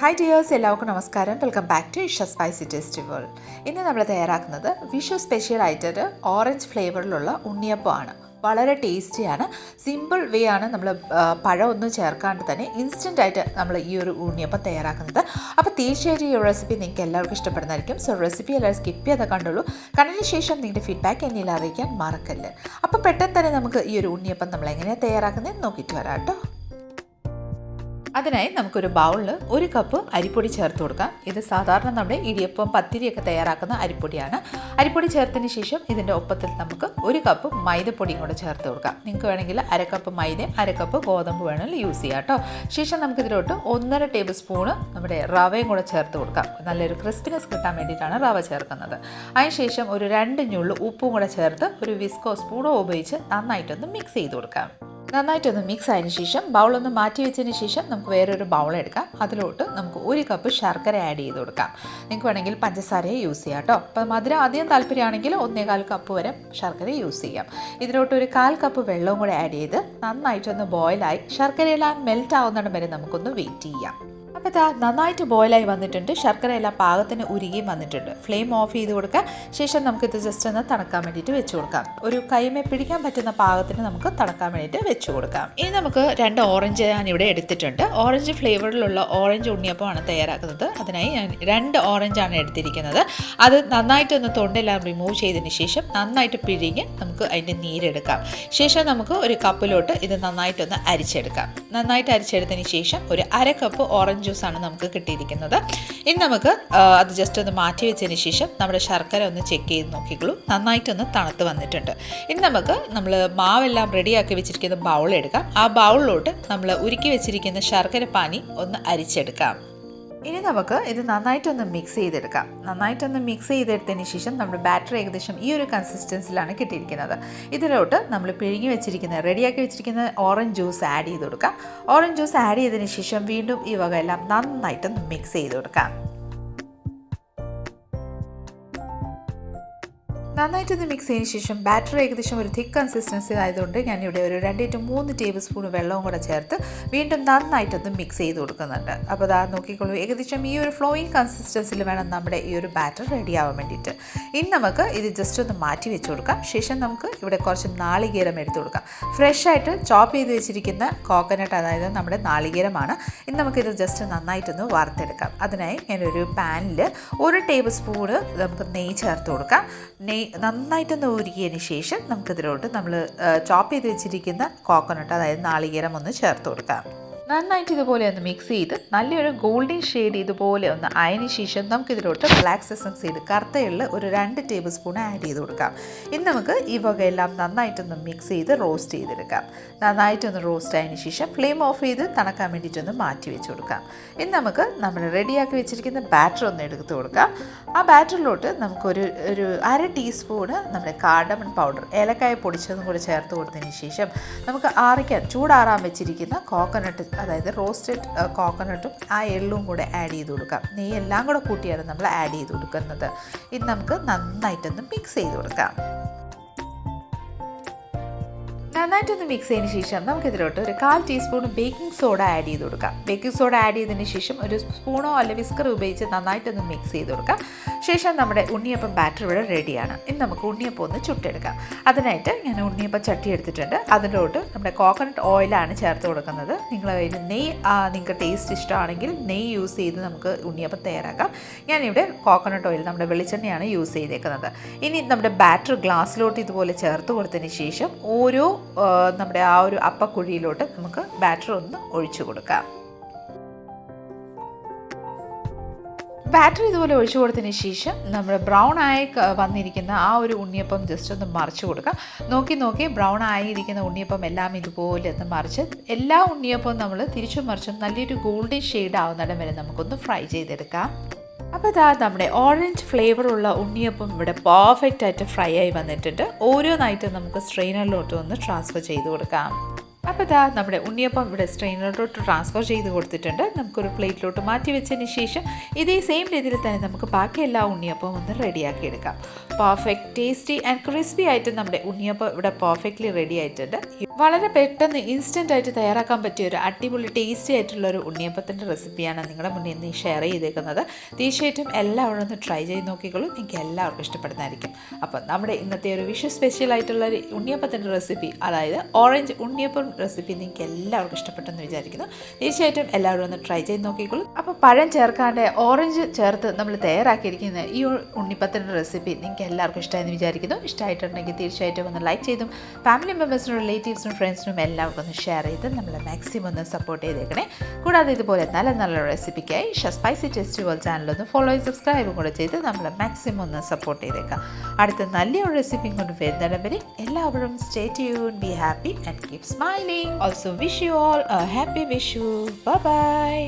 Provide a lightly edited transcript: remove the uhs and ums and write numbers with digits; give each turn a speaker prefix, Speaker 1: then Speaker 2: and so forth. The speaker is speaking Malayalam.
Speaker 1: ഹായ് ഡിയേഴ്സ്, എല്ലാവർക്കും നമസ്കാരം. Welcome back to Isha spicy tasty world. ഇന്ന് നമ്മൾ തയ്യാറാക്കുന്നത് വിഷു സ്പെഷ്യൽ ആയിട്ടൊരു ഓറഞ്ച് ഫ്ലേവറിലുള്ള ഉണ്ണിയപ്പമാണ്. വളരെ ടേസ്റ്റിയാണ്. സിമ്പിൾ വേ ആണ്. നമ്മൾ പഴമൊന്നും ചേർക്കാണ്ട് തന്നെ ഇൻസ്റ്റൻ്റ് ആയിട്ട് നമ്മൾ ഈ ഒരു ഉണ്ണിയപ്പം തയ്യാറാക്കുന്നത്. അപ്പോൾ തീർച്ചയായിട്ടും ഈ റെസിപ്പി നിങ്ങൾക്ക് എല്ലാവർക്കും ഇഷ്ടപ്പെടുന്നതായിരിക്കും. സോ റെസിപ്പി എല്ലാവരും സ്കിപ്പ് ചെയ്ത് കണ്ടുള്ളൂ. കണ്ടതിന് ശേഷം നിങ്ങളുടെ ഫീഡ്ബാക്ക് എന്നിൽ അറിയിക്കാൻ മറക്കല്ല്. അപ്പോൾ പെട്ടെന്ന് തന്നെ നമുക്ക് ഈ ഒരു ഉണ്ണിയപ്പം നമ്മൾ എങ്ങനെയാണ് തയ്യാറാക്കുന്നത് നോക്കിയിട്ട് വരാം കേട്ടോ. അതിനായി നമുക്കൊരു ബൗളിൽ 1 കപ്പ് അരിപ്പൊടി ചേർത്ത് കൊടുക്കാം. ഇത് സാധാരണ നമ്മുടെ ഇടിയപ്പം പത്തിരിയൊക്കെ തയ്യാറാക്കുന്ന അരിപ്പൊടിയാണ്. അരിപ്പൊടി ചേർത്തതിന് ശേഷം ഇതിൻ്റെ ഒപ്പത്തിൽ നമുക്ക് 1 കപ്പ് മൈദപ്പൊടിയും കൂടെ ചേർത്ത് കൊടുക്കാം. നിങ്ങൾക്ക് വേണമെങ്കിൽ 1/2 കപ്പ് മൈദയും 1/2 കപ്പ് ഗോതമ്പ് വേണമെങ്കിൽ യൂസ് ചെയ്യാം കേട്ടോ. ശേഷം നമുക്കിതിലോട്ട് 1.5 ടേബിൾ സ്പൂണ് നമ്മുടെ റവയും കൂടെ ചേർത്ത് കൊടുക്കാം. നല്ലൊരു ക്രിസ്പിനെസ് കിട്ടാൻ വേണ്ടിയിട്ടാണ് റവ ചേർക്കുന്നത്. അതിനുശേഷം ഒരു 2 ഞുള്ളു ഉപ്പും കൂടെ ചേർത്ത് ഒരു വിസ്കോ സ്പൂണോ ഉപയോഗിച്ച് നന്നായിട്ടൊന്ന് മിക്സ് ചെയ്ത് കൊടുക്കാം. നന്നായിട്ടൊന്ന് മിക്സ് ആയതിനു ശേഷം ബൗളൊന്ന് മാറ്റി വെച്ചതിന് ശേഷം നമുക്ക് വേറൊരു ബൗൾ എടുക്കാം. അതിലോട്ട് നമുക്ക് 1 കപ്പ് ശർക്കര ആഡ് ചെയ്ത് കൊടുക്കാം. നിങ്ങൾക്ക് വേണമെങ്കിൽ പഞ്ചസാരയെ യൂസ് ചെയ്യാം കേട്ടോ. അപ്പം മധുരം അധികം താല്പര്യമാണെങ്കിൽ 1/4 കപ്പ് വരെ ശർക്കര യൂസ് ചെയ്യാം. ഇതിലോട്ട് ഒരു 1/4 കപ്പ് വെള്ളവും കൂടെ ആഡ് ചെയ്ത് നന്നായിട്ടൊന്ന് ബോയിലായി ശർക്കരയെല്ലാം മെൽറ്റ് ആവുന്നിടം വരെ നമുക്കൊന്ന് വെയിറ്റ് ചെയ്യാം. അപ്പോൾ ഇതാ നന്നായിട്ട് ബോയിലായി വന്നിട്ടുണ്ട്. ശർക്കര എല്ലാം പാകത്തിന് ഉരുകിയും വന്നിട്ടുണ്ട്. ഫ്ലെയിം ഓഫ് ചെയ്ത് കൊടുക്കുക. ശേഷം നമുക്കിത് ജസ്റ്റ് ഒന്ന് തണുക്കാൻ വേണ്ടിയിട്ട് വെച്ച് കൊടുക്കാം. ഒരു കൈമേ പിടിക്കാൻ പറ്റുന്ന പാകത്തിന് നമുക്ക് തണുക്കാൻ വേണ്ടിയിട്ട് വെച്ച് കൊടുക്കാം. ഇനി നമുക്ക് 2 ഓറഞ്ച് ഞാനിവിടെ എടുത്തിട്ടുണ്ട്. ഓറഞ്ച് ഫ്ലേവറിലുള്ള ഓറഞ്ച് ഉണ്ണിയപ്പമാണ് തയ്യാറാക്കുന്നത്. അതിനായി ഞാൻ 2 ഓറഞ്ചാണ് എടുത്തിരിക്കുന്നത്. അത് നന്നായിട്ടൊന്ന് തൊണ്ടെല്ലാം റിമൂവ് ചെയ്തതിന് ശേഷം നന്നായിട്ട് പിഴിഞ്ഞ് നമുക്ക് അതിൻ്റെ നീരെടുക്കാം. ശേഷം നമുക്ക് ഒരു കപ്പിലോട്ട് ഇത് നന്നായിട്ടൊന്ന് അരിച്ചെടുക്കാം. നന്നായിട്ട് അരിച്ചെടുത്തതിന് ശേഷം ഒരു 1/2 കപ്പ് ഓറഞ്ച് ജ്യൂസാണ് നമുക്ക് കിട്ടിയിരിക്കുന്നത്. ഇനി നമുക്ക് അത് ജസ്റ്റ് ഒന്ന് മാറ്റി വെച്ചതിന് ശേഷം നമ്മുടെ ശർക്കര ഒന്ന് ചെക്ക് ചെയ്ത് നോക്കിക്കോളൂ. നന്നായിട്ടൊന്ന് തണുത്ത് വന്നിട്ടുണ്ട്. ഇനി നമുക്ക് നമ്മൾ മാവെല്ലാം റെഡിയാക്കി വെച്ചിരിക്കുന്ന ബൗൾ എടുക്കാം. ആ ബൗളിലോട്ട് നമ്മൾ ഉരുക്കി വെച്ചിരിക്കുന്ന ശർക്കര പാനി ഒന്ന് അരിച്ചെടുക്കാം. ഇനി നമുക്ക് ഇത് നന്നായിട്ടൊന്ന് മിക്സ് ചെയ്തെടുക്കാം. നന്നായിട്ടൊന്ന് മിക്സ് ചെയ്തെടുത്തതിന് ശേഷം നമ്മുടെ ബാറ്റർ ഏകദേശം ഈ ഒരു കൺസിസ്റ്റൻസിലാണ് കിട്ടിയിരിക്കുന്നത്. ഇതിലോട്ട് നമ്മൾ പിഴിഞ്ഞ് വെച്ചിരിക്കുന്ന റെഡിയാക്കി വെച്ചിരിക്കുന്ന ഓറഞ്ച് ജ്യൂസ് ആഡ് ചെയ്ത് കൊടുക്കാം. ഓറഞ്ച് ജ്യൂസ് ആഡ് ചെയ്തതിന് ശേഷം വീണ്ടും ഈ വക എല്ലാം നന്നായിട്ടൊന്ന് മിക്സ് ചെയ്ത് കൊടുക്കാം. നന്നായിട്ടൊന്ന് മിക്സ് ചെയ്തതിന് ശേഷം ബാറ്റർ ഏകദേശം ഒരു തിക്ക് കൺസിസ്റ്റൻസി ആയതുകൊണ്ട് ഞാനിവിടെ ഒരു 2 to 3 ടേബിൾ സ്പൂൺ വെള്ളവും കൂടെ ചേർത്ത് വീണ്ടും നന്നായിട്ടൊന്ന് മിക്സ് ചെയ്ത് കൊടുക്കുന്നുണ്ട്. അപ്പോൾ അതാ നോക്കിക്കോളൂ, ഏകദേശം ഈ ഒരു ഫ്ലോയിങ് കൺസിസ്റ്റൻസിൽ വേണം നമ്മുടെ ഈ ഒരു ബാറ്റർ റെഡി ആവാൻ വേണ്ടിയിട്ട്. ഇനി നമുക്ക് ഇത് ജസ്റ്റ് ഒന്ന് മാറ്റി വെച്ച് കൊടുക്കാം. ശേഷം നമുക്ക് ഇവിടെ കുറച്ച് നാളികേരം എടുത്ത് കൊടുക്കാം. ഫ്രഷ് ആയിട്ട് ചോപ്പ് ചെയ്ത് വെച്ചിരിക്കുന്ന കോക്കനട്ട്, അതായത് നമ്മുടെ നാളികേരമാണ്. ഇനി നമുക്കിത് ജസ്റ്റ് നന്നായിട്ടൊന്ന് വറുത്തെടുക്കാം. അതിനായി ഞാനൊരു പാനിൽ 1 ടേബിൾ സ്പൂണ് നമുക്ക് നെയ്യ് ചേർത്ത് കൊടുക്കാം. നെയ്യ് നന്നായിട്ടൊന്ന് ഉരുകിയതിന് ശേഷം നമുക്കിതിലോട്ട് നമ്മൾ ചോപ്പ് ചെയ്ത് വെച്ചിരിക്കുന്ന കോക്കനട്ട്, അതായത് നാളികേരം ഒന്ന് ചേർത്ത് കൊടുക്കാം. നന്നായിട്ട് ഇതുപോലെ ഒന്ന് മിക്സ് ചെയ്ത് നല്ലൊരു ഗോൾഡൻ ഷെയ്ഡ് ഇതുപോലെ ഒന്ന് ആയതിനു ശേഷം നമുക്കിതിലോട്ട് ബ്ലാക്ക് സെസം സീഡ്, കറുത്ത എള്ള് ഒരു 2 ടേബിൾ സ്പൂൺ ആഡ് ചെയ്ത് കൊടുക്കാം. ഇനി നമുക്ക് ഈ വകയെല്ലാം നന്നായിട്ടൊന്ന് മിക്സ് ചെയ്ത് റോസ്റ്റ് ചെയ്തെടുക്കാം. നന്നായിട്ടൊന്ന് റോസ്റ്റ് ആയതിനു ശേഷം ഫ്ലെയിം ഓഫ് ചെയ്ത് തണുക്കാൻ വേണ്ടിയിട്ടൊന്ന് മാറ്റി വെച്ച് കൊടുക്കാം. ഇനി നമുക്ക് നമ്മൾ റെഡിയാക്കി വെച്ചിരിക്കുന്ന ബാറ്റർ ഒന്ന് എടുത്ത് കൊടുക്കാം. ആ ബാറ്ററിലോട്ട് നമുക്കൊരു 1/2 ടീസ്പൂണ് നമ്മുടെ കാർഡമൺ പൗഡർ, ഏലക്കായ പൊടിച്ചതും കൂടി ചേർത്ത് കൊടുത്തതിന് ശേഷം നമുക്ക് ചൂടാറാൻ വെച്ചിരിക്കുന്ന കോക്കനട്ട്, അതായത് റോസ്റ്റഡ് കോക്കനട്ടും ആ എള്ളും കൂടെ ആഡ് ചെയ്ത് കൊടുക്കാം. നെയ്യെല്ലാം കൂടെ കൂട്ടിയാണ് നമ്മൾ ആഡ് ചെയ്ത് കൊടുക്കുന്നത്. ഇത് നമുക്ക് നന്നായിട്ടൊന്ന് മിക്സ് ചെയ്ത് കൊടുക്കാം. നന്നായിട്ടൊന്ന് മിക്സ് ചെയ്തതിന് ശേഷം നമുക്കിതിലോട്ട് ഒരു 1/4 ടീസ്പൂൺ ബേക്കിംഗ് സോഡ ആഡ് ചെയ്ത് കൊടുക്കാം. ബേക്കിംഗ് സോഡ ആഡ് ചെയ്തതിന് ശേഷം ഒരു സ്പൂണോ അല്ലെങ്കിൽ വിസ്കറോ ഉപയോഗിച്ച് നന്നായിട്ടൊന്ന് മിക്സ് ചെയ്ത് കൊടുക്കാം. ശേഷം നമ്മുടെ ഉണ്ണിയപ്പം ബാറ്റർ ഇവിടെ റെഡിയാണ്. ഇനി നമുക്ക് ഉണ്ണിയപ്പം ഒന്ന് ചുട്ടെടുക്കാം. അതിനായിട്ട് ഞാൻ ഉണ്ണിയപ്പം ചട്ടി എടുത്തിട്ടുണ്ട്. അതിലോട്ട് നമ്മുടെ കോക്കനട്ട് ഓയിലാണ് ചേർത്ത് കൊടുക്കുന്നത്. നിങ്ങൾ അതിന് നെയ്യ് നിങ്ങൾക്ക് ടേസ്റ്റ് ഇഷ്ടമാണെങ്കിൽ നെയ്യ് യൂസ് ചെയ്ത് നമുക്ക് ഉണ്ണിയപ്പം തയ്യാറാക്കാം. ഞാനിവിടെ കോക്കനട്ട് ഓയിൽ, നമ്മുടെ വെളിച്ചെണ്ണയാണ് യൂസ് ചെയ്തേക്കുന്നത്. ഇനി നമ്മുടെ ബാറ്റർ ഗ്ലാസ്സിലോട്ട് ഇതുപോലെ ചേർത്ത് കൊടുത്തതിന് ശേഷം ഓരോ നമ്മുടെ ആ ഒരു അപ്പക്കുഴിയിലോട്ട് നമുക്ക് ബാറ്റർ ഒന്ന് ഒഴിച്ചു കൊടുക്കാം. ബാറ്റർ ഇതുപോലെ ഒഴിച്ചു കൊടുത്തതിന് ശേഷം നമ്മൾ ബ്രൗൺ ആയി വന്നിരിക്കുന്ന ആ ഒരു ഉണ്ണിയപ്പം ജസ്റ്റ് ഒന്ന് മറിച്ച് കൊടുക്കാം. നോക്കി ബ്രൗൺ ആയിരിക്കുന്ന ഉണ്ണിയപ്പം എല്ലാം ഇതുപോലെ ഒന്ന് മറിച്ച് എല്ലാ ഉണ്ണിയപ്പവും നമ്മൾ തിരിച്ചും മറിച്ചും നല്ലൊരു ഗോൾഡൻ ഷെയ്ഡ് ആവുന്നിടം വരെ നമുക്കൊന്ന് ഫ്രൈ ചെയ്തെടുക്കാം. അപ്പോൾ ഇതാ നമ്മുടെ ഓറഞ്ച് ഫ്ലേവറുള്ള ഉണ്ണിയപ്പം ഇവിടെ പെർഫെക്റ്റ് ആയിട്ട് ഫ്രൈ ആയി വന്നിട്ടുണ്ട്. ഓരോന്നായിട്ട് നമുക്ക് സ്ട്രെയിനറിലോട്ട് ഒന്ന് ട്രാൻസ്ഫർ ചെയ്ത് കൊടുക്കാം. അപ്പോൾ ഇതാ നമ്മുടെ ഉണ്ണിയപ്പം ഇവിടെ സ്ട്രെയിനറിലോട്ട് ട്രാൻസ്ഫർ ചെയ്ത് കൊടുത്തിട്ടുണ്ട്. നമുക്കൊരു പ്ലേറ്റിലോട്ട് മാറ്റി വെച്ചതിന് ശേഷം ഇതേ സെയിം രീതിയിൽ തന്നെ നമുക്ക് ബാക്കി എല്ലാ ഉണ്ണിയപ്പവും ഒന്ന് റെഡിയാക്കി എടുക്കാം. പെർഫെക്റ്റ് ടേസ്റ്റി ആൻഡ് ക്രിസ്പി ആയിട്ട് നമ്മുടെ ഉണ്ണിയപ്പം ഇവിടെ പെർഫെക്റ്റ്ലി റെഡി ആയിട്ടുണ്ട്. വളരെ പെട്ടെന്ന് ഇൻസ്റ്റൻ്റ് ആയിട്ട് തയ്യാറാക്കാൻ പറ്റിയ ഒരു അടിപൊളി ടേസ്റ്റി ആയിട്ടുള്ള ഒരു ഉണ്ണിയപ്പത്തിൻ്റെ റെസിപ്പിയാണ് നിങ്ങളുടെ മുന്നിൽ നിന്ന് ഷെയർ ചെയ്തേക്കുന്നത്. തീർച്ചയായിട്ടും എല്ലാവരും ഒന്ന് ട്രൈ ചെയ്ത് നോക്കിക്കോളൂ, നിങ്ങൾക്ക് എല്ലാവർക്കും ഇഷ്ടപ്പെടുന്നതായിരിക്കും. അപ്പം നമ്മുടെ ഇന്നത്തെ ഒരു വിഷു സ്പെഷ്യൽ ആയിട്ടുള്ള ഒരു ഉണ്ണിയപ്പത്തിൻ്റെ റെസിപ്പി, അതായത് ഓറഞ്ച് ഉണ്ണിയപ്പം റെസിപ്പി നിങ്ങൾക്ക് എല്ലാവർക്കും ഇഷ്ടപ്പെട്ടെന്ന് വിചാരിക്കുന്നു. തീർച്ചയായിട്ടും എല്ലാവരും ഒന്ന് ട്രൈ ചെയ്ത് നോക്കിക്കോളൂ. അപ്പോൾ പഴം ചേർക്കാണ്ട് ഓറഞ്ച് ചേർത്ത് നമ്മൾ തയ്യാറാക്കിയിരിക്കുന്ന ഈ ഉണ്ണിയപ്പത്തിൻ്റെ റെസിപ്പി നിങ്ങൾക്ക് എല്ലാവർക്കും ഇഷ്ടമായെന്ന് വിചാരിക്കുന്നു. ഇഷ്ടമായിട്ടുണ്ടെങ്കിൽ തീർച്ചയായിട്ടും ഒന്ന് ലൈക്ക് ചെയ്തും ഫാമിലി മെമ്പേഴ്സിനും റിലേറ്റീവ്സിനും ഫ്രണ്ട്സിനും എല്ലാവർക്കും ഒന്ന് ഷെയർ ചെയ്ത് നമ്മളെ മാക്സിമം ഒന്ന് സപ്പോർട്ട് ചെയ്തേക്കണേ. കൂടാതെ ഇതുപോലെ നല്ല നല്ല റെസിപ്പിക്കായി സ്പൈസി ടേസ്റ്റ് വേൾഡ് ചാനലൊന്ന് ഫോളോ ചെയ്ത് സബ്സ്ക്രൈബും കൂടെ ചെയ്ത് നമ്മളെ മാക്സിമം ഒന്ന് സപ്പോർട്ട് ചെയ്തേക്കാം. അടുത്ത നല്ലൊരു റെസിപ്പിയും കൊണ്ട് വരുന്നിടം വരെ എല്ലാവരും stay tune, be happy and keep smiling. Also wish you all A happy Vishu. Bye bye.